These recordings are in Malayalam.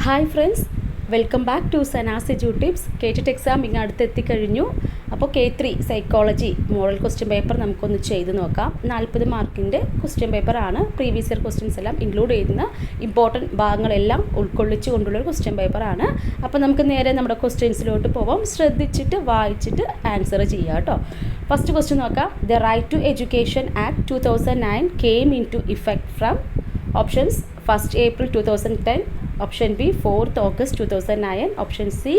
Hi friends, welcome back to Sana's tips. കേട്ടിട്ട് എക്സാം ഇങ്ങ് അടുത്തെത്തിക്കഴിഞ്ഞു. അപ്പോൾ K3 psychology model question paper നമുക്കൊന്ന് ചെയ്ത് നോക്കാം. 40 മാർക്കിൻ്റെ ക്വസ്റ്റ്യൻ പേപ്പറാണ്. പ്രീവിയസ് ഇയർ ക്വസ്റ്റ്യൻസ് എല്ലാം ഇൻക്ലൂഡ് ചെയ്യുന്ന ഇമ്പോർട്ടൻറ്റ് ഭാഗങ്ങളെല്ലാം ഉൾക്കൊള്ളിച്ചു കൊണ്ടുള്ളൊരു ക്വസ്റ്റ്യൻ പേപ്പറാണ്. അപ്പോൾ നമുക്ക് നേരെ നമ്മുടെ ക്വസ്റ്റ്യൻസിലോട്ട് പോവാം. ശ്രദ്ധിച്ചിട്ട് വായിച്ചിട്ട് ആൻസർ ചെയ്യുക കേട്ടോ. ഫസ്റ്റ് ക്വസ്റ്റ്യൻ നോക്കാം. The right to education act 2009 came into effect from options 1st April 2010, Option B 4th August 2009, Option C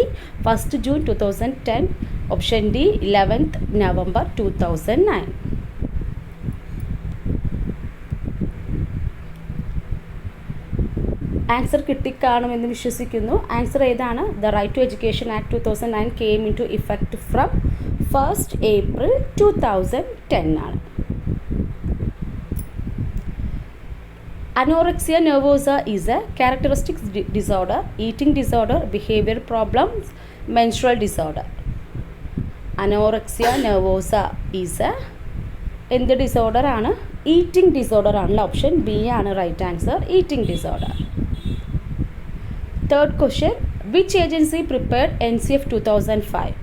1st June 2010, Option D 11th November 2009. Answer കിട്ടിക്കാണുമെന്ന് വിശ്വസിക്കുന്നു. ആൻസർ ഏതാണ്? The right to education act 2009 came into effect from 1st April 2010 ആണ്. Anorexia nervosa is a characteristic disorder, eating disorder, behavior problems, menstrual disorder. Anorexia nervosa is a എന്ത് ഡിസോർഡർ ആണ്? ഈറ്റിംഗ് ഡിസോർഡർ ആണല്ലോ. ഓപ്ഷൻ ബി ആണ് right answer, eating disorder. Third question, which agency prepared NCF 2005?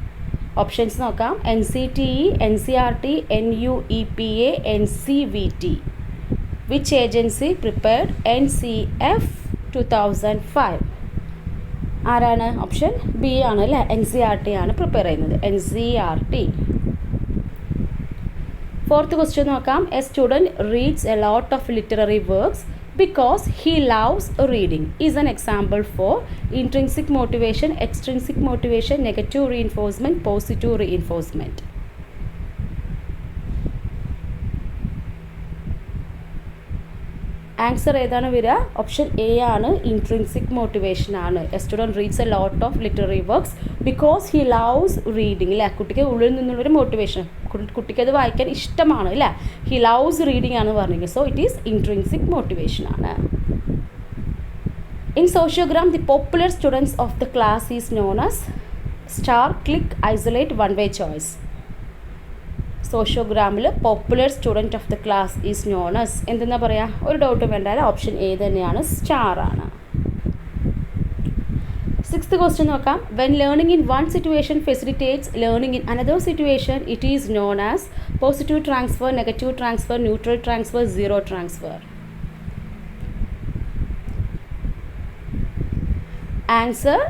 Options നോക്കാം. NCTE, NCERT, NUEPA, NCVT. Which agency prepared NCF 2005? ആരാണ്? ഓപ്ഷൻ ബി ആണ് അല്ലേ, NCERT ആണ് പ്രിപ്പയർ ചെയ്യുന്നത്, NCERT. ഫോർത്ത് ക്വസ്റ്റ്യൻ നോക്കാം. A student reads a lot of literary works because he loves reading is an example for intrinsic motivation, extrinsic motivation, negative reinforcement, positive reinforcement. Answer ഏതാണ് വരിക? ഓപ്ഷൻ എ ആണ്, ഇൻട്രിൻസിക് മോട്ടിവേഷൻ ആണ്. A student reads a lot of literary works because he loves reading അല്ലേ. കുട്ടിക്ക് ഉള്ളിൽ നിന്നുള്ളൊരു മോട്ടിവേഷൻ, കുട്ടിക്ക് അത് വായിക്കാൻ ഇഷ്ടമാണ് അല്ലേ. ഹി ലവ്സ് റീഡിങ് ആണ് പറഞ്ഞത്. So it is intrinsic motivation ആണ്. In sociogram the popular students of the class is known as star, clique, isolate, one way choice. സോഷ്യോഗ്രാമിൽ popular student of the class is known as എന്തെന്നാ പറയുക? ഒരു ഡൗട്ട് വേണ്ട, ഓപ്ഷൻ എ തന്നെയാണ്, സ്റ്റാർ ആണ്. സിക്സ്ത് ക്വസ്റ്റ്യൻ നോക്കാം. When learning in one situation facilitates learning in another situation it is known as positive transfer, negative transfer, neutral transfer, zero transfer. Answer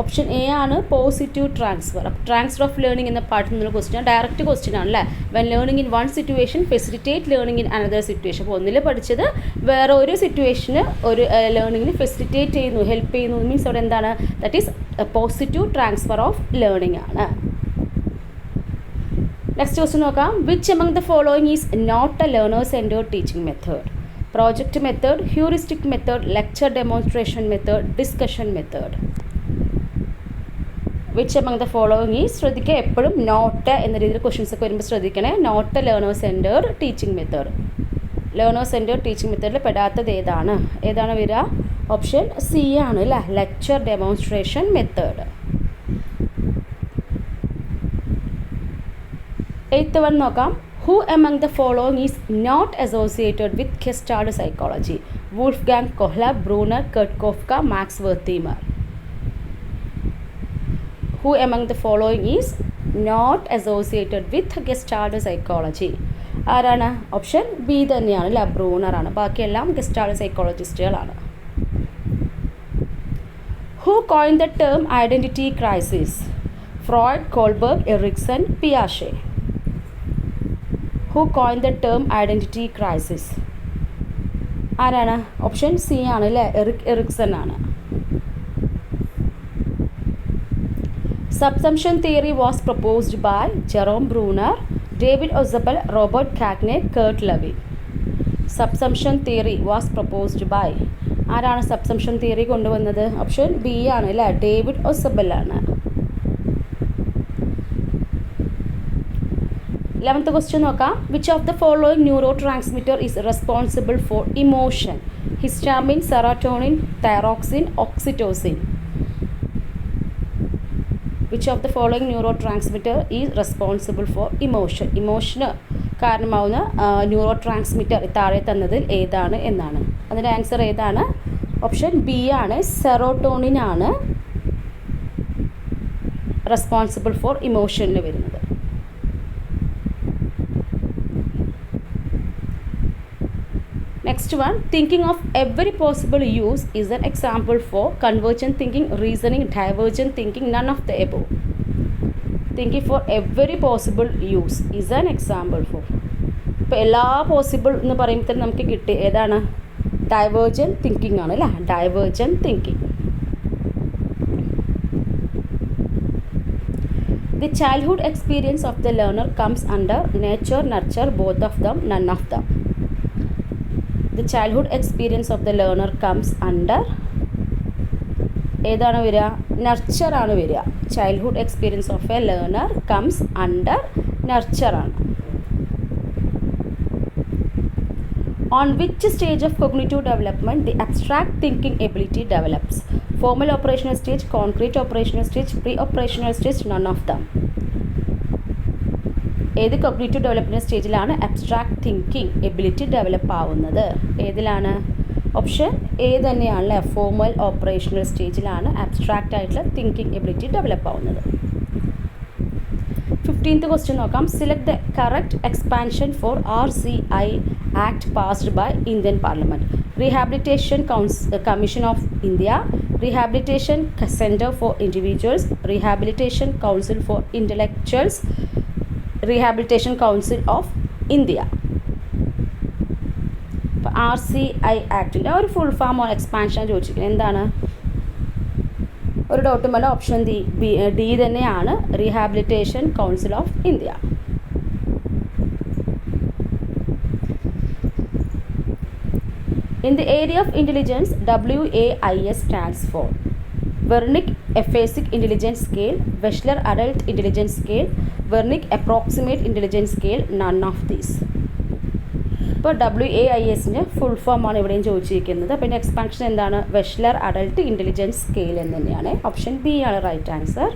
option A ആണ്, പോസിറ്റീവ് ട്രാൻസ്ഫർ. അപ്പോൾ ട്രാൻസ്ഫർ ഓഫ് ലേണിംഗ് എന്ന പാർട്ടിൽ നിന്നുള്ള ക്വസ്റ്റ്യൻ ഡയറക്റ്റ് ക്വസ്റ്റ്യൻ ആണല്ലേ. When learning in one situation facilitate learning in another situation. അപ്പോൾ ഒന്നിൽ പഠിച്ചത് വേറെ ഒരു സിറ്റുവേഷന് ഒരു ലേണിങ്ങിന് ഫെസിലിറ്റേറ്റ് ചെയ്യുന്നു, ഹെൽപ്പ് ചെയ്യുന്നു. മീൻസ് അവിടെ എന്താണ്? That is positive transfer of learning ആണ്. നെക്സ്റ്റ് ക്വസ്റ്റ്യൻ നോക്കാം. Which among the following is not a learner centred teaching method? Project method, heuristic method, lecture demonstration method, discussion method. Which among the following is, ശ്രദ്ധിക്കുക എപ്പോഴും നോട്ട് എന്ന രീതിയിൽ ക്വസ്റ്റ്യൻസ് ഒക്കെ വരുമ്പോൾ ശ്രദ്ധിക്കണേ. Not learner centred teaching method. Learner centred teaching മെത്തേഡിൽ പെടാത്തത് ഏതാണ്? ഏതാണ് വരിക? ഓപ്ഷൻ സി ആണ് അല്ലേ, lecture demonstration method. 8th one നോക്കാം. Who among the following is not associated with gestalt psychology? Wolfgang Kohler, Bruner, Kurt Koffka, Max Wertheimer. Who among the following is not associated with Gestalt psychology? ആരാണ്? ഓപ്ഷൻ ബി തന്നെയാണ് അല്ലേ, ബ്രൂണർ ആണ്. ബാക്കിയെല്ലാം gestalt സൈക്കോളജിസ്റ്റുകളാണ്. Who coined the term identity crisis? Freud, Kohlberg, Erikson, Piaget. Who coined the term identity crisis? ആരാണ്? ഓപ്ഷൻ സി ആണ് അല്ലേ, എറിക്സൺ ആണ്. Subsumption theory was proposed by Jerome Bruner, David Ausubel, Robert Cagney, Kurt Lewin. Subsumption theory was proposed by ആരാണ് സബ്സംഷൻ തിയറി കൊണ്ടുവന്നത്? ഓപ്ഷൻ ബി ആണ് അല്ലേ, ഡേവിഡ് ഒസബൽ ആണ്. 11th ക്വസ്റ്റ്യൻ നോക്കാം. Which of the following neurotransmitter is responsible for emotion? Histamine, serotonin, thyroxine, oxytocin. Which of the following neurotransmitter is responsible for emotion? ഇമോഷന് കാരണമാവുന്ന ന്യൂറോ ട്രാൻസ്മിറ്റർ താഴെ തന്നതിൽ ഏതാണ് എന്നാണ്. അതിൻ്റെ ആൻസർ ഏതാണ്? ഓപ്ഷൻ ബി ആണ്, സെറോട്ടോണിൻ ആണ് റെസ്പോൺസിബിൾ ഫോർ ഇമോഷനിൽ വരുന്നത്. Next one, thinking of every possible use is an example for convergent thinking, reasoning, divergent thinking, none of the above. Thinking for every possible use is an example for. ഇപ്പോൾ എല്ലാ പോസിബിൾ എന്ന് പറയുമ്പോൾ തന്നെ നമുക്ക് കിട്ടി ഏതാണ്? ഡൈവേർജൻറ്റ് തിങ്കിങ് ആണ് അല്ലേ? Divergent thinking. The childhood experience of the learner comes under nature, nurture, both of them, none of them. The childhood experience of the learner comes under ഏതാണ് വരിക? നർച്ചർ ആണ് വരിക. Childhood experience of A learner comes under nurture ആണ്. On which stage of cognitive development the abstract thinking ability develops? Formal operational stage, concrete operational stage, pre-operational stage, none of them. ഏത് കോഗ്നിറ്റീവ് ഡെവലപ്മെൻറ്റ് സ്റ്റേജിലാണ് അബ്സ്ട്രാക്ട് തിങ്കിങ് എബിലിറ്റി ഡെവലപ്പ് ആവുന്നത്? ഏതിലാണ്? ഓപ്ഷൻ എ തന്നെയാണല്ലേ, ഫോർമൽ ഓപ്പറേഷണൽ സ്റ്റേജിലാണ് അബ്സ്ട്രാക്റ്റ് ആയിട്ടുള്ള തിങ്കിങ് എബിലിറ്റി ഡെവലപ്പ് ആവുന്നത്. 15th ക്വസ്റ്റ്യൻ നോക്കാം. Select the correct expansion for RCI act passed by Indian parliament. Rehabilitation commission of India, rehabilitation centre for individuals, rehabilitation council for intellectuals, rehabilitation council of India. ഇപ്പോൾ RCI ആക്ടിൻ്റെ ഒരു ഫുൾ ഫോം ഓർ എക്സ്പാൻഷൻ ചോദിച്ചിരിക്കുന്നത് എന്താണ്? ഒരു ഡൗട്ടും വേണ്ട, ഓപ്ഷൻ ഡി തന്നെയാണ്, rehabilitation council of India. In the area of intelligence, WAIS stands for Wernicke Aphasic Intelligence Scale, Wechsler Adult Intelligence Scale, Wernicke Approximate Intelligence Scale, none of these. ഇപ്പോൾ WAISൻ്റെ ഫുൾ ഫോം ആണ് ഇവിടെയും ചോദിച്ചിരിക്കുന്നത്. അപ്പോൾ ഇതിൻ്റെ എക്സ്പാൻഷൻ എന്താണ്? വെഷ്ലർ അഡൾട്ട് ഇൻ്റലിജൻസ് സ്കെയിൽ എന്ന് തന്നെയാണ്. ഓപ്ഷൻ ബി ആണ് റൈറ്റ് ആൻസർ.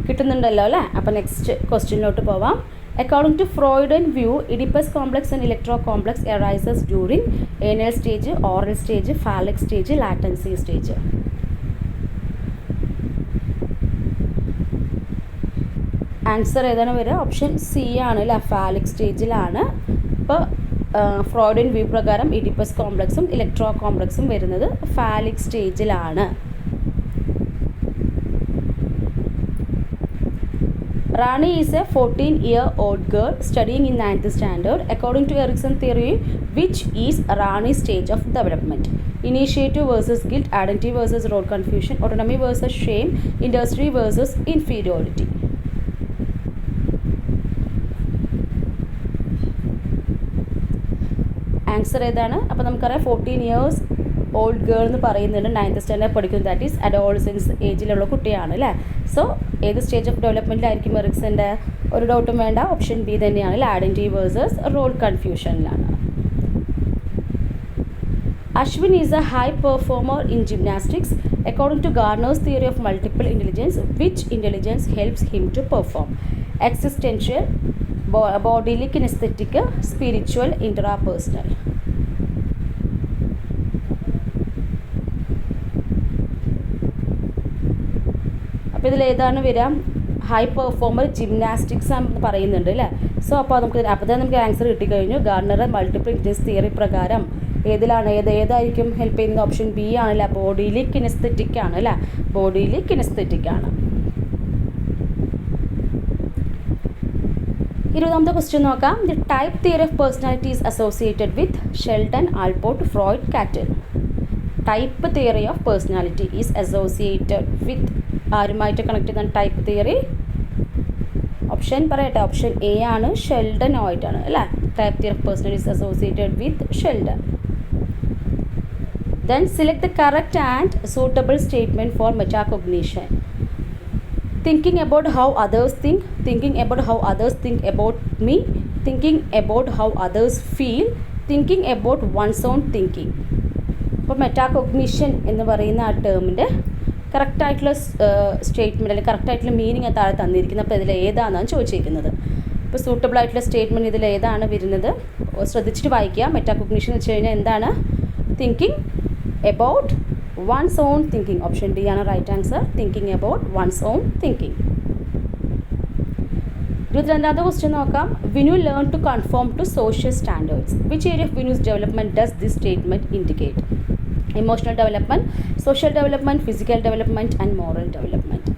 കിട്ടുന്നുണ്ടല്ലോ അല്ലേ? അപ്പോൾ നെക്സ്റ്റ് ക്വസ്റ്റ്യനിലോട്ട് പോവാം. According to Freudian view, Oedipus complex and electro complex arises during anal stage, oral stage, phallic stage, latency stage. Answer ഏതാണ് വരിക? ഓപ്ഷൻ സി ആണ് അല്ലേ, ഫാലിക് സ്റ്റേജിലാണ്. ഇപ്പോൾ ഫ്രോയിഡിയൻ വ്യൂ പ്രകാരം ഇഡിപ്പസ് കോംപ്ലക്സും ഇലക്ട്രോ കോംപ്ലക്സും വരുന്നത് ഫാലിക് സ്റ്റേജിലാണ്. Rani is a 14-year-old girl studying in 9th standard. According to Erikson theory, which is Rani's stage of development? Initiative versus guilt, identity versus role confusion, autonomy versus shame, industry versus inferiority. Answer ഏതാണ്? അപ്പോൾ നമുക്കറിയാം 14 years ഓൾഡ് ഗേൾ എന്ന് പറയുന്നുണ്ട്, 9th സ്റ്റാൻഡേർഡ് പഠിക്കുന്നത്, ദാറ്റ് ഈസ് അഡോളസൻസ് ഏജിലുള്ള കുട്ടിയാണ് അല്ലേ. സോ ഏത് സ്റ്റേജ് ഓഫ് ഡെവലപ്മെൻറ്റിലായിരിക്കും എറിക്സൻ്റെ? ഒരു ഡൗട്ടും വേണ്ട, ഓപ്ഷൻ ബി തന്നെയാണ്, ഐഡൻറ്റിറ്റി വേഴ്സസ് റോൾ കൺഫ്യൂഷനിലാണ്. Ashwin is a high performer in gymnastics. According to Gardner's theory of multiple intelligence, which intelligence helps him to perform? Existential, bodily kinesthetic, spiritual, intrapersonal. അപ്പോൾ ഇതിലേതാണ് വരിക? ഹൈ പെർഫോമർ ജിംനാസ്റ്റിക്സ് എന്ന് പറയുന്നുണ്ട് അല്ലേ. സോ അപ്പോൾ നമുക്ക് ആൻസർ കിട്ടിക്കഴിഞ്ഞു. ഗാർഡനറുടെ മൾട്ടിപ്പിൾ ഇൻ്റലിജൻസ് തിയറി പ്രകാരം ഏതായിരിക്കും ഹെൽപ്പ് ചെയ്യുന്നത്? ഓപ്ഷൻ ബി ആണല്ലേ, ബോഡിയിലി കിനെസ്തെറ്റിക് ആണ് അല്ലേ, ബോഡിയിലി കിനെസ്തെറ്റിക് ആണ്. 20th ക്വസ്റ്റ്യൻ നോക്കാം. The type theory of personality is associated with Sheldon, Allport, Freud, Cattell. Type theory of personality is associated with ആരുമായിട്ട് കണക്ട് ചെയ്യുന്ന ടൈപ്പ് തിയറി? ഓപ്ഷൻ പറയട്ടെ, ഓപ്ഷൻ എ ആണ്, ഷെൽഡനുമായിട്ടാണ് അല്ലേ. Type theory of personality is associated with Sheldon. Then select the correct and suitable statement for metacognition. Thinking about how others think, thinking about how others think about me, thinking about how others feel, thinking about one's own thinking. അപ്പോൾ മെറ്റാകോഗ്നിഷൻ എന്ന് പറയുന്ന ആ ടേമിൻ്റെ കറക്റ്റായിട്ടുള്ള സ്റ്റേറ്റ്മെൻറ്റ് അല്ലെങ്കിൽ കറക്റ്റായിട്ടുള്ള മീനിങ് താഴെ തന്നിരിക്കുന്നത്. അപ്പോൾ ഇതിൽ ഏതാണെന്നാണ് ചോദിച്ചിരിക്കുന്നത്. ഇപ്പോൾ സൂട്ടബിൾ ആയിട്ടുള്ള സ്റ്റേറ്റ്മെൻറ്റ് ഇതിൽ ഏതാണ് വരുന്നത്? ശ്രദ്ധിച്ചിട്ട് വായിക്കുക. മെറ്റാകോഗ്നിഷൻ എന്ന് വെച്ച് കഴിഞ്ഞാൽ എന്താണ്? Thinking about one's own thinking. Option D ആണ് right answer. Thinking about one's own thinking. 22ാമത്തെ ക്വസ്റ്റ്യൻ നോക്കാം. Vinu learn to conform to social standards. Which area of Vinu's development does this statement indicate? Emotional development, social development, physical development and moral development.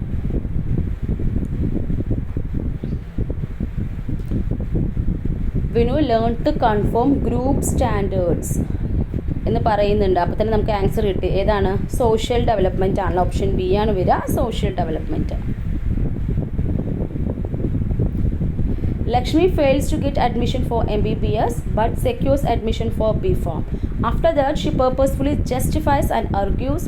Vinu learn to conform group standards എന്ന് പറയുന്നുണ്ട്. അപ്പോൾ തന്നെ നമുക്ക് ആൻസർ കിട്ടി. ഏതാണ്? സോഷ്യൽ ഡെവലപ്മെൻറ്റ് ആണല്ലോ. ഓപ്ഷൻ ബി ആണ് വരിക, social development. Lakshmi fails to get admission for MBBS but secures admission for B.Pharm. After that, she purposefully justifies and argues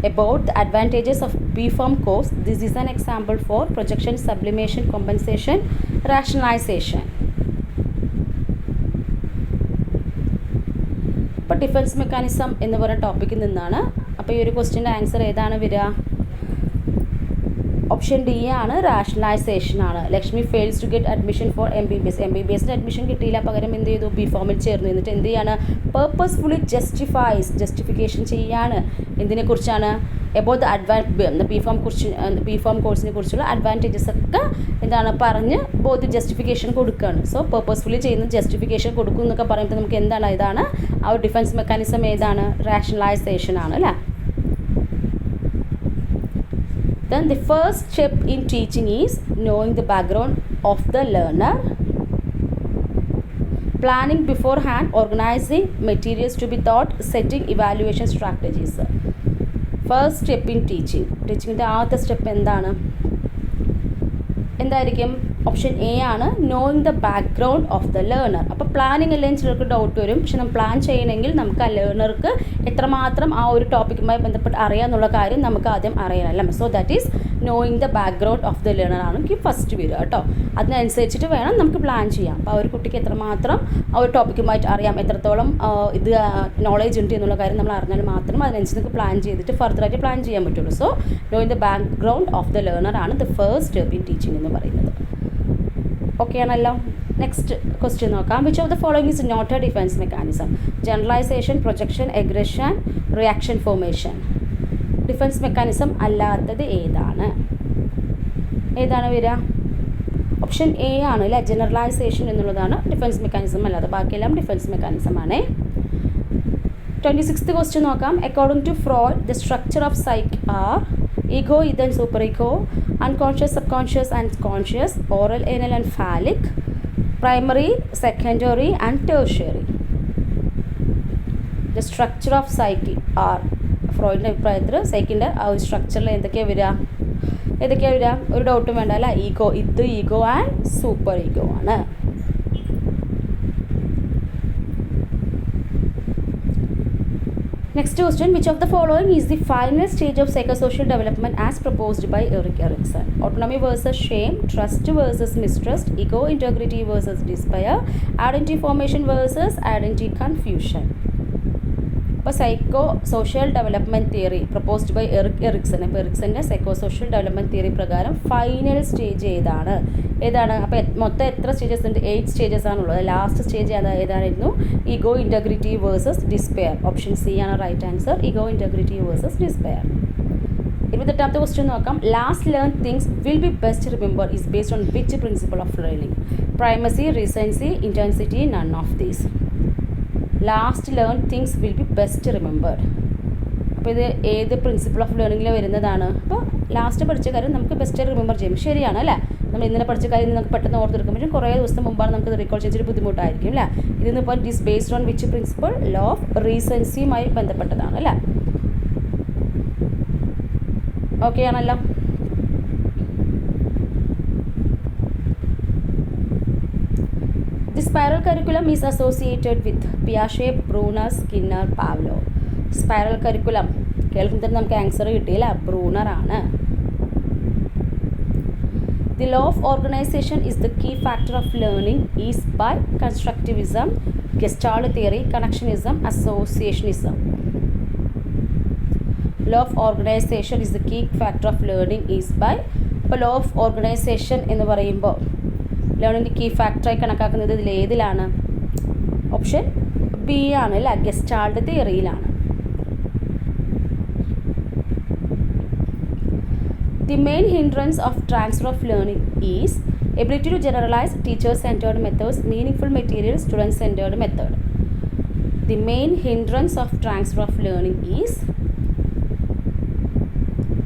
about the advantages of B.Pharm course. This is an example for projection, sublimation, compensation, rationalization. അപ്പോൾ ഡിഫൻസ് മെക്കാനിസം എന്ന് പറയുന്ന ടോപ്പിക്കിൽ നിന്നാണ്. അപ്പോൾ ഈ ഒരു ക്വസ്റ്റ്യൻ്റെ ആൻസർ ഏതാണ് വരിക? ഓപ്ഷൻ ഡി ആണ്, റാഷണലൈസേഷൻ ആണ്. Lakshmi fails to get admission for MBBS. MBBSൻ്റെ അഡ്മിഷൻ കിട്ടിയില്ല, പകരം എന്ത് ചെയ്തു? B.Pharmൽ ചേർന്നു. എന്നിട്ട് എന്ത് ചെയ്യാണ്? പേർപ്പസ്ഫുള്ളി ജസ്റ്റിഫിക്കേഷൻ ചെയ്യാണ്. എന്തിനെക്കുറിച്ചാണ്? എബൌട്ട് ദ B.Pharm കോഴ്സിനെ കുറിച്ചുള്ള അഡ്വാൻറ്റേജസ് ഒക്കെ എന്താണ് പറഞ്ഞ് ബോത്ത് ജസ്റ്റിഫിക്കേഷൻ കൊടുക്കുകയാണ്. സോ പേർപ്പസ്ഫുള്ളി ചെയ്യുന്ന ജസ്റ്റിഫിക്കേഷൻ കൊടുക്കും എന്നൊക്കെ പറയുമ്പോൾ നമുക്ക് എന്താണ്? ഇതാണ് ആ ഒരു ഡിഫൻസ് മെക്കാനിസം. ഏതാണ്? റാഷണലൈസേഷൻ ആണ് അല്ലേ. Then the first step in teaching is knowing the background of the learner, planning beforehand, organizing materials to be taught, setting evaluation strategies. First step in teaching. ടീച്ചിങ്ങിൻ്റെ ആദ്യത്തെ സ്റ്റെപ്പ് എന്താണ്? എന്തായിരിക്കും? ഓപ്ഷൻ എ ആണ്, knowing the background of the learner. അപ്പോൾ പ്ലാനിങ് അല്ലെങ്കിൽ ചിലർക്ക് ഡൗട്ട് വരും. പക്ഷെ നമ്മൾ പ്ലാൻ ചെയ്യണമെങ്കിൽ നമുക്ക് ആ ലേണർക്ക് എത്രമാത്രം ആ ഒരു ടോപ്പിക്കുമായി ബന്ധപ്പെട്ട് അറിയാമെന്നുള്ള കാര്യം നമുക്ക് ആദ്യം അറിയണമല്ലോ. So that is knowing the background of the learner ആണ് എനിക്ക് ഫസ്റ്റ് വരിക കേട്ടോ. അതിനനുസരിച്ചിട്ട് വേണം നമുക്ക് പ്ലാൻ ചെയ്യാം. അപ്പോൾ ആ ഒരു കുട്ടിക്ക് എത്രമാത്രം ആ ഒരു ടോപ്പിക്കുമായിട്ട് അറിയാം, എത്രത്തോളം ഇത് നോളേജ് ഉണ്ട് എന്നുള്ള കാര്യം നമ്മൾ അറിഞ്ഞാൽ മാത്രം അതിനനുസരിച്ച് നമുക്ക് പ്ലാൻ ചെയ്തിട്ട് ഫർദറായിട്ട് പ്ലാൻ ചെയ്യാൻ പറ്റുള്ളൂ. So knowing the background of the learner ആണ് the first step in teaching എന്ന് പറയുന്നത്. ഓക്കെ ആണല്ലോ. നെക്സ്റ്റ് ക്വസ്റ്റ്യൻ നോക്കാം. Which of the following is not a defence mechanism? Generalisation, projection, aggression, reaction formation. Defence mechanism അല്ലാത്തത് ഏതാണ്? ഏതാണ് വരിക? ഓപ്ഷൻ എ ആണ് അല്ലേ, ജനറലൈസേഷൻ എന്നുള്ളതാണ് ഡിഫൻസ് മെക്കാനിസം അല്ലാതെ. ബാക്കിയെല്ലാം ഡിഫൻസ് മെക്കാനിസം ആണ്. 26th ക്വസ്റ്റ്യൻ നോക്കാം. According to Freud the structure of psyche are ego, then super ego, unconscious, subconscious and conscious, oral, anal and phallic, primary, secondary and tertiary. The structure of psyche are ഫ്രോയിഡിൻ്റെ അഭിപ്രായത്തിൽ സൈക്കിൻ്റെ ആ ഒരു സ്ട്രക്ചറിൽ എന്തൊക്കെയാണ് വരിക? ഒരു ഡൗട്ടും വേണ്ട അല്ല. ഈഗോ ആൻഡ് സൂപ്പർ ഈഗോ ആണ്. Next question, which of the following is the final stage of psychosocial development as proposed by Erik Erikson? Autonomy versus shame, trust versus mistrust, ego integrity versus despair, identity formation versus identity confusion. അപ്പോൾ psychosocial development theory proposed by Erik Erikson. അപ്പോൾ എറിക്സൻ്റെ സൈക്കോ സോഷ്യൽ ഡെവലപ്മെൻറ്റ് തിയറി പ്രകാരം ഫൈനൽ സ്റ്റേജ് ഏതാണ്? അപ്പോൾ മൊത്തം എത്ര സ്റ്റേജസ് ഉണ്ട്? 8 സ്റ്റേജസ് ആണുള്ളത്. ലാസ്റ്റ് സ്റ്റേജ് ഏതായിരുന്നു? Ego integrity versus despair. Option C ആണ് right answer. Ego integrity versus despair. 28th question നോക്കാം. Last learn things will be best remember is based on which principle of learning? Primacy, recency, intensity, none of these. Last learn things will be best remembered. അപ്പോൾ ഇത് ഏത് പ്രിൻസിപ്പിൾ ഓഫ് ലേണിങ്ങിൽ വരുന്നതാണ്? അപ്പോൾ ലാസ്റ്റ് പഠിച്ച കാര്യം നമുക്ക് ബെസ്റ്റ് റിമെമ്പർ ചെയ്യും. ശരിയാണ് അല്ലേ? നമ്മൾ ഇന്നലെ പഠിച്ച കാര്യം നമുക്ക് പെട്ടെന്ന് ഓർത്തെടുക്കും. പക്ഷേ കുറേ ദിവസം മുമ്പാണ് നമുക്ക് റീകോൾ ചെയ്തിട്ട് ബുദ്ധിമുട്ടായിരിക്കും അല്ലേ? ഇതിന്ന് ഇപ്പോൾ it is based on which principle? Law of റീസൻസിയുമായി ബന്ധപ്പെട്ടതാണ് അല്ലേ? ഓക്കെ ആണല്ലോ. The spiral curriculum is associated with Piaget, Bruner, Skinner, Pavlov. Spiral curriculum കേൾക്കുമ്പോൾ നമുക്ക് ആൻസർ കിട്ടിയില്ല. ബ്രൂണർ ആണ്. The law of organization is the key factor of learning is by constructivism, Gestalt theory, connectionism, associationism. Law of organization is the key factor of learning is by. അപ്പോൾ law of organization എന്ന് പറയുമ്പോൾ ലേണിംഗ് കീ ഫാക്ടറായി കണക്കാക്കുന്നത് ഇതിൽ ഏതിലാണ്? ഓപ്ഷൻ ബി ആണ് അല്ലേ, gestalt തിയറിയിലാണ്. The main hindrance of transfer of learning is ability to generalize teacher-centered methods, meaningful materials, student-centered method. The main hindrance of transfer of learning is,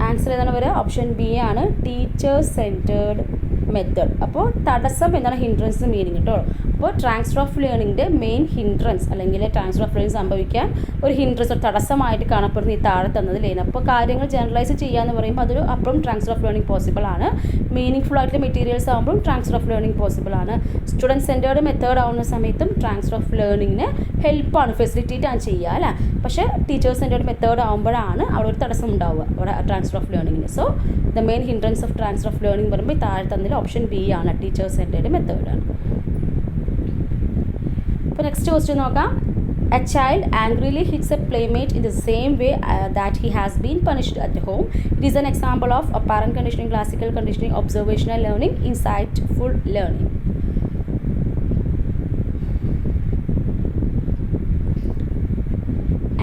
answer ഏതാണ് വരിക? ഓപ്ഷൻ ബി ആണ്, ടീച്ചർ-സെൻറ്റേർഡ് മെത്തേഡ്. അപ്പോൾ തടസ്സം എന്താണ് ഹിൻഡ്രൻസ് മീനിങ് കേട്ടോ. അപ്പോൾ ട്രാൻസ്ഫർ ഓഫ് ലേണിങ്ങിൻ്റെ മെയിൻ ഹിൻഡ്രൻസ് അല്ലെങ്കിൽ ട്രാൻസ്ഫർ ഓഫ് ലേണിംഗ് സംഭവിക്കാൻ ഒരു ഹിൻഡ്രൻസ് ഒരു തടസ്സമായിട്ട് കാണപ്പെടുന്ന ഈ താഴെ തന്നതിലേന്. അപ്പോൾ കാര്യങ്ങൾ ജനറലൈസ് ചെയ്യാന്ന് പറയുമ്പോൾ അതൊരു അപ്പോഴും ട്രാൻസ്ഫർ ഓഫ് ലേണിംഗ് പോസിബിൾ ആണ്. മീനിങ് ഫുൾ ആയിട്ടുള്ള മെറ്റീരിയൽസ് ആകുമ്പോഴും ട്രാൻസ്ഫർ ഓഫ് ലേണിംഗ് പോസിബിൾ ആണ്. സ്റ്റുഡൻറ്റ് സെൻറ്റേർഡ് മെത്തേഡ് ആവുന്ന സമയത്തും ട്രാൻസ്ഫർ ഓഫ് ലേണിങ്ങിന് ഹെൽപ്പാണ്, ഫെസിലിറ്റേറ്റ് ആണ് ചെയ്യുക അല്ലേ. പക്ഷേ ടീച്ചേഴ്സ് സെൻറ്റേർഡ് മെത്തേഡ് ആകുമ്പോഴാണ് അവിടെ ഒരു തടസ്സം ഉണ്ടാവുക അവിടെ ട്രാൻസ്ഫർ ഓഫ് ലേണിങ്ങിന്. So the main hindrance of transfer of learning പറയുമ്പോൾ താഴെ തന്നതിൽ ഓപ്ഷൻ ബി ആണ്, ടീച്ചേഴ്സ് സെൻറ്റേർഡ് മെത്തേഡാണ്. അപ്പോൾ നെക്സ്റ്റ് ക്വസ്റ്റ്യൻ നോക്കാം. A child angrily hits a playmate in the same way that he has been punished at home. It is an example of apparent conditioning, classical conditioning, observational learning, insightful learning.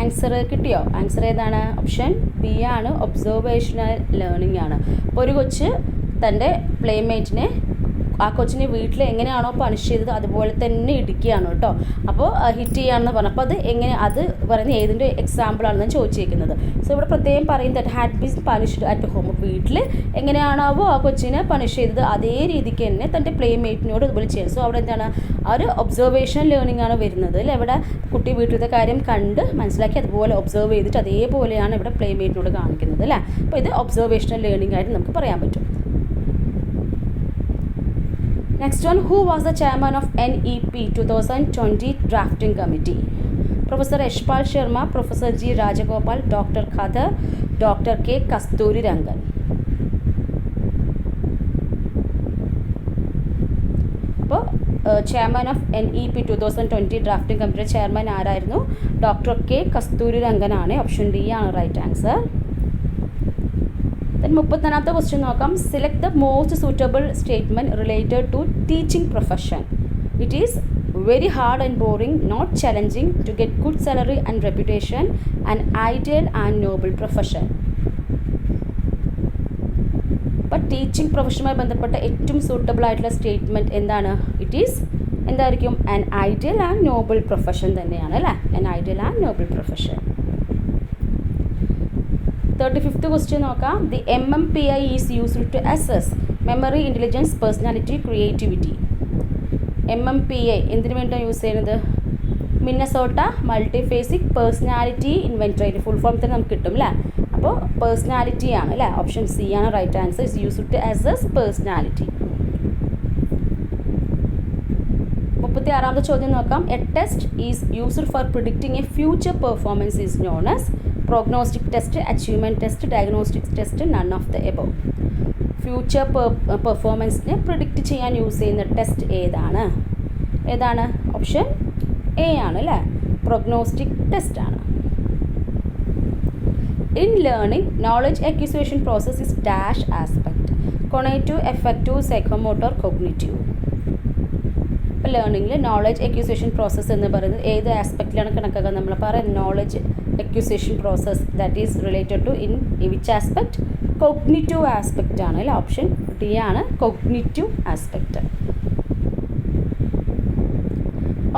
Answer കിട്ടിയോ? ആൻസർ ഏതാണ്? ഓപ്ഷൻ ബി ആണ്, ഒബ്സർവേഷണൽ ലേണിംഗ് ആണ്. അപ്പോൾ ഒരു കൊച്ച് തൻ്റെ പ്ലേമേറ്റിനെ ആ കൊച്ചിനെ വീട്ടിൽ എങ്ങനെയാണോ പണിഷ് ചെയ്തത് അതുപോലെ തന്നെ ഇടിക്കുകയാണ് കേട്ടോ. അപ്പോൾ ഹിറ്റ് ചെയ്യാമെന്ന് പറഞ്ഞു. അപ്പോൾ അത് എങ്ങനെ, അത് പറയുന്ന ഏതിൻ്റെ എക്സാമ്പിളാണെന്ന് ചോദിച്ചിരിക്കുന്നത്. സോ ഇവിടെ പ്രത്യേകം പറയും that had been punished at home. വീട്ടിൽ എങ്ങനെയാണാവോ ആ കൊച്ചിനെ പണിഷ് ചെയ്തത് അതേ രീതിക്ക് തന്നെ തൻ്റെ പ്ലേമേറ്റിനോട് ഇതുപോലെ ചെയ്യും. സോ അവിടെ എന്താണ്, ആ ഒരു ഒബ്സർവേഷൻ ലേണിംഗ് ആണ് വരുന്നത് അല്ലേ. ഇവിടെ കുട്ടി വീട്ടിലത്തെ കാര്യം കണ്ട് മനസ്സിലാക്കി അതുപോലെ ഒബ്സർവ് ചെയ്തിട്ട് അതേപോലെയാണ് ഇവിടെ പ്ലേമേറ്റിനോട് കാണിക്കുന്നത് അല്ലേ. അപ്പോൾ ഇത് ഒബ്സർവേഷണൽ ലേണിംഗ് ആയിട്ട് നമുക്ക് പറയാൻ പറ്റും. Next one, who was the chairman of NEP 2020 drafting committee? Professor Yashpal Sharma, Professor G. Rajagopal, Dr. Khadar, Dr. K. Kasturirangan. അപ്പോൾ ചെയർമാൻ ഓഫ് NEP 2020 ഡ്രാഫ്റ്റിംഗ് കമ്മിറ്റിയുടെ ചെയർമാൻ ആരായിരുന്നു? ഡോക്ടർ കെ കസ്തൂരിരംഗനാണ്. ഓപ്ഷൻ ഡി ആണ് right answer. Then 34th question നോക്കാം. Select the most suitable statement related to teaching profession. It is very hard and boring, not challenging, to get good salary and reputation, an ideal and noble profession. അപ്പോൾ ടീച്ചിങ് പ്രൊഫഷനുമായി ബന്ധപ്പെട്ട ഏറ്റവും സൂട്ടബിൾ ആയിട്ടുള്ള സ്റ്റേറ്റ്മെൻറ്റ് എന്താണ്? ഇറ്റ് ഈസ് എന്തായിരിക്കും? An ideal and Noble profession തന്നെയാണ് അല്ലേ. An ideal and Noble profession. 35th question നോക്കാം. The MMPI is used to assess memory, intelligence, personality, creativity. MMPI എന്തിനു വേണ്ടിയാണ് യൂസ് ചെയ്യുന്നത്? Minnesota multiphasic personality inventory. Full form തന്നെ നമുക്ക് കിട്ടും അല്ലേ. അപ്പോൾ പേഴ്സണാലിറ്റി ആണ് അല്ലേ. ഓപ്ഷൻ സി ആണ് right answer. Is used to assess personality. 36th ചോദ്യം നോക്കാം. A test is used for predicting a future performance is known as prognostic test, achievement test, diagnostic test, none of the above. Future പെർഫോമൻസിനെ പ്രിഡിക്റ്റ് ചെയ്യാൻ യൂസ് ചെയ്യുന്ന ടെസ്റ്റ് ഏതാണ്? ഏതാണ്? ഓപ്ഷൻ എ ആണ് അല്ലേ, പ്രൊഗ്നോസ്റ്റിക് ടെസ്റ്റ് ആണ്. In learning knowledge acquisition process is dash aspect, conative, affective, psychomotor, cognitive. ഇപ്പോൾ ലേണിംഗിൽ നോളജ് അക്വിസിഷൻ പ്രോസസ്സ് എന്ന് പറയുന്നത് ഏത് ആസ്പെക്റ്റിലാണ് കണക്കാക്കുക? നമ്മൾ പറയാം knowledge acquisition process that is related to in which aspect? Cognitive aspect ആണ് അല്ലേ. ഓപ്ഷൻ ഡി ആണ് കോഗ്നിറ്റീവ് ആസ്പെക്റ്റ്.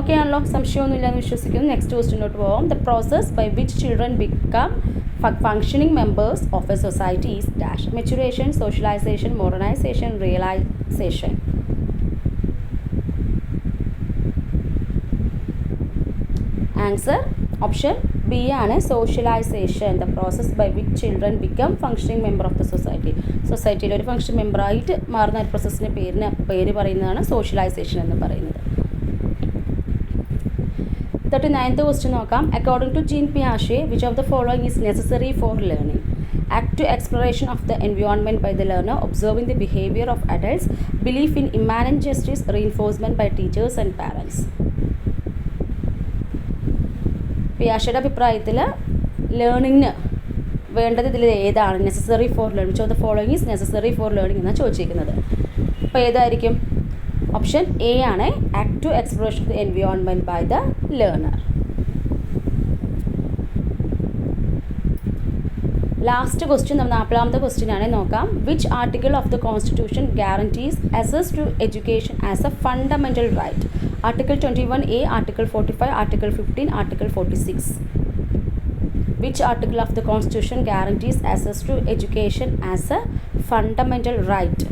ഓക്കെ ആണല്ലോ, സംശയമൊന്നുമില്ലെന്ന് വിശ്വസിക്കുന്നു. നെക്സ്റ്റ് ക്വസ്റ്റ്യനിലോട്ട് പോകാം. The process by which children become functioning members of a society is dash. Maturation, socialization, modernization, realization. Answer option B ആണ് socialization. The process by which children become functioning member of the society. സൊസൈറ്റിയിൽ ഒരു ഫംഗ്ഷൻ മെമ്പറായിട്ട് മാറുന്ന ഒരു പ്രോസസ്സിൻ്റെ പേര് പറയുന്നതാണ് സോഷ്യലൈസേഷൻ എന്ന് പറയുന്നത്. 39th question നോക്കാം. According to Jean Piaget, which of the following is necessary for learning? Active exploration of the environment by the learner, observing the behavior of adults, belief in immanent justice, reinforcement by teachers and parents. പിയാഷയുടെ അഭിപ്രായത്തിൽ ലേണിങ്ങിന് വേണ്ടത് ഇതിൽ ഏതാണ്? Necessary for learning. Which of the following is necessary for learning എന്നാണ് ചോദിച്ചിരിക്കുന്നത്. അപ്പോൾ ഏതായിരിക്കും? ഓപ്ഷൻ എ ആണ് active exploration of the environment by the learner. Last question, നമ്മൾ 40ാമത്തെ ക്വസ്റ്റ്യൻ ആണ്, നോക്കാം. Which article of the constitution guarantees access to education as a fundamental right? Article 21A, article 45, article 15, article 46. Which article of the constitution guarantees access to education as a fundamental right?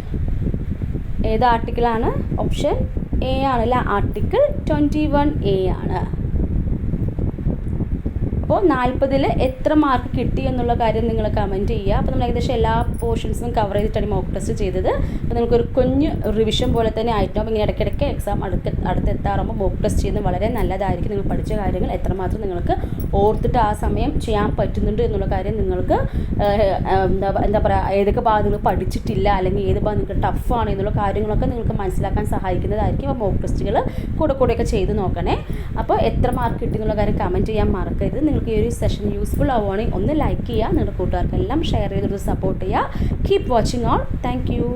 ഏത് ആർട്ടിക്കിളാണ്? ഓപ്ഷൻ എ ആണല്ലേ, ആർട്ടിക്കിൾ 21A ആണ്. അപ്പോൾ 40-ൽ എത്ര മാർക്ക് കിട്ടി എന്നുള്ള കാര്യം നിങ്ങൾ കമൻറ്റ് ചെയ്യുക. അപ്പോൾ നമ്മൾ ഏകദേശം എല്ലാ പോർഷൻസും കവർ ചെയ്തിട്ടാണ് മോക്ക് ടെസ്റ്റ് ചെയ്തത്. അപ്പോൾ നിങ്ങൾക്കൊരു കുഞ്ഞ് റിവിഷൻ പോലെ തന്നെ ആയിട്ടും ഇങ്ങനെ ഇടയ്ക്കിടയ്ക്ക് എക്സാം അടുത്തെത്താറുമ്പോൾ മോക്ക് ടെസ്റ്റ് ചെയ്യുന്നത് വളരെ നല്ലതായിരിക്കും. നിങ്ങൾ പഠിച്ച കാര്യങ്ങൾ എത്രമാത്രം നിങ്ങൾക്ക് ഓർത്തിട്ട് ആ സമയം ചെയ്യാൻ പറ്റുന്നുണ്ട് എന്നുള്ള കാര്യം നിങ്ങൾക്ക് എന്താ പറയുക, ഏതൊക്കെ ഭാഗം നിങ്ങൾ പഠിച്ചിട്ടില്ല അല്ലെങ്കിൽ ഏത് ഭാഗം നിങ്ങൾക്ക് ടഫാണ് എന്നുള്ള കാര്യങ്ങളൊക്കെ നിങ്ങൾക്ക് മനസ്സിലാക്കാൻ സഹായിക്കുന്നതായിരിക്കും. അപ്പോൾ മോക്ക് ടെസ്റ്റുകൾ കൂടെയൊക്കെ ചെയ്ത് നോക്കണേ. അപ്പോൾ എത്ര മാർക്ക് കിട്ടി എന്നുള്ള കാര്യം കമൻറ്റ് ചെയ്യാൻ മറക്കരുത്. നിങ്ങൾക്ക് ഈ ഒരു സെഷൻ യൂസ്ഫുൾ ആവുകയാണെങ്കിൽ ഒന്ന് ലൈക്ക് ചെയ്യുക, നിങ്ങളുടെ കൂട്ടുകാർക്കെല്ലാം ഷെയർ ചെയ്തിട്ട് സപ്പോർട്ട് ചെയ്യുക. Keep watching all. Thank you.